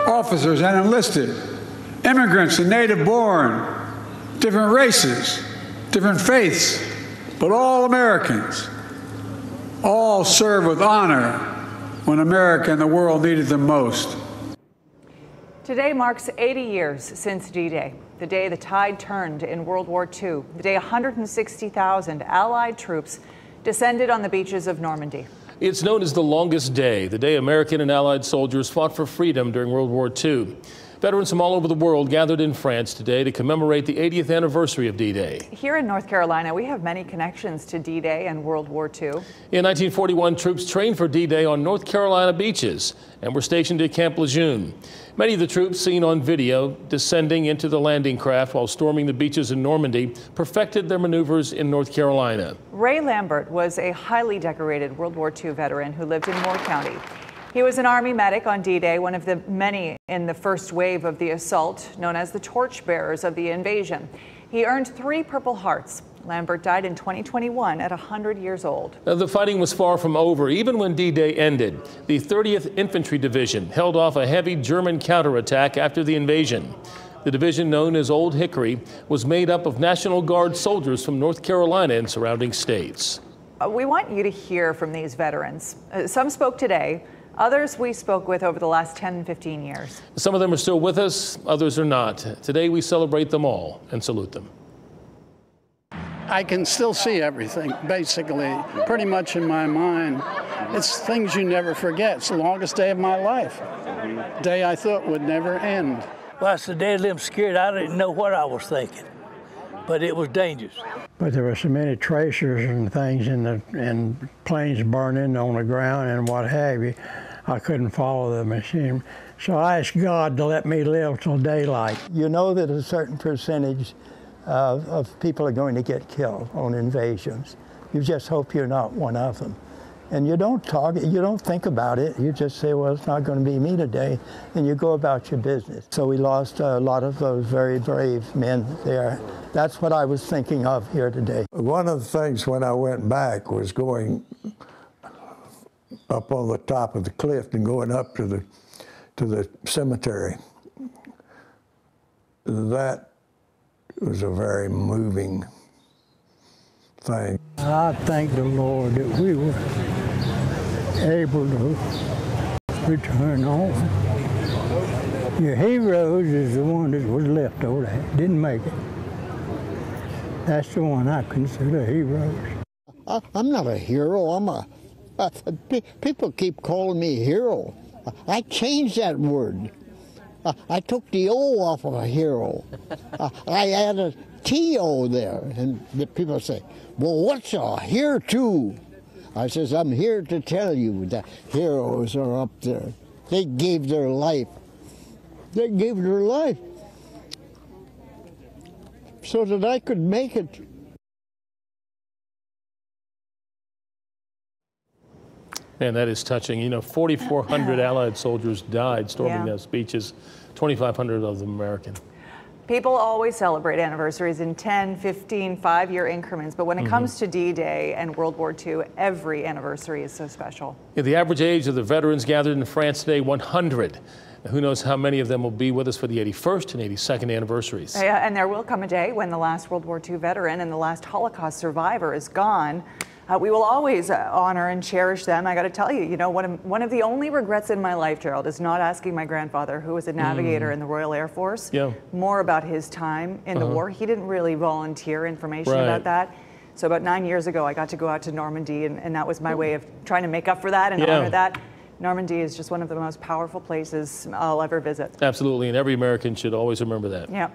officers and enlisted, immigrants and native-born, different races, different faiths, but all Americans, all served with honor when America and the world needed them most. Today marks 80 years since D-Day, the day the tide turned in World War II, the day 160,000 Allied troops descended on the beaches of Normandy. It's known as the longest day, the day American and Allied soldiers fought for freedom during World War II. Veterans from all over the world gathered in France today to commemorate the 80th anniversary of D-Day. Here in North Carolina, we have many connections to D-Day and World War II. In 1941, troops trained for D-Day on North Carolina beaches and were stationed at Camp Lejeune. Many of the troops seen on video descending into the landing craft while storming the beaches in Normandy perfected their maneuvers in North Carolina. Ray Lambert was a highly decorated World War II veteran who lived in Moore County. He was an Army medic on D-Day, one of the many in the first wave of the assault, known as the torchbearers of the invasion. He earned 3 Purple Hearts. Lambert died in 2021 at 100 years old. The fighting was far from over. Even when D-Day ended, the 30th Infantry Division held off a heavy German counterattack after the invasion. The division, known as Old Hickory, was made up of National Guard soldiers from North Carolina and surrounding states. We want you to hear from these veterans. Some spoke today. Others we spoke with over the last 10, 15 years. Some of them are still with us, others are not. Today we celebrate them all and salute them. I can still see everything, basically, pretty much in my mind. It's things you never forget. It's the longest day of my life. Day I thought would never end. Well, that's the day I'm scared. I didn't know what I was thinking, but it was dangerous. But there were so many tracers and things and planes burning on the ground and what have you, I couldn't follow the machine. So I asked God to let me live till daylight. You know that a certain percentage of people are going to get killed on invasions. You just hope you're not one of them. And you don't talk, you don't think about it. You just say, well, it's not going to be me today, and you go about your business. So we lost a lot of those very brave men there. That's what I was thinking of here today. One of the things when I went back was going up on the top of the cliff and going up to the cemetery. That was a very moving thing. I thank the Lord that we were able to return home. Your heroes is the one that was left over there, didn't make it. That's the one I consider heroes. I'm not a hero. People keep calling me hero. I changed that word. I took the O off of a hero. I added T-O there, and the people say, well, what's a here to? I says, I'm here to tell you that heroes are up there. They gave their life. They gave their life so that I could make it. And that is touching. You know, 4,400 Allied soldiers died storming those beaches, 2,500 of them American. People always celebrate anniversaries in 10, 15, 5-year increments, but when it comes to D-Day and World War II, every anniversary is so special. Yeah, the average age of the veterans gathered in France today, 100. Who knows how many of them will be with us for the 81st and 82nd anniversaries. Yeah, and there will come a day when the last World War II veteran and the last Holocaust survivor is gone. We will always honor and cherish them. I got to tell you, you know, one of the only regrets in my life, Gerald, is not asking my grandfather, who was a navigator in the Royal Air Force, more about his time in the war. He didn't really volunteer information about that. So about 9 years ago, I got to go out to Normandy, and that was my way of trying to make up for that and honor that. Normandy is just one of the most powerful places I'll ever visit. Absolutely, and every American should always remember that. Yeah.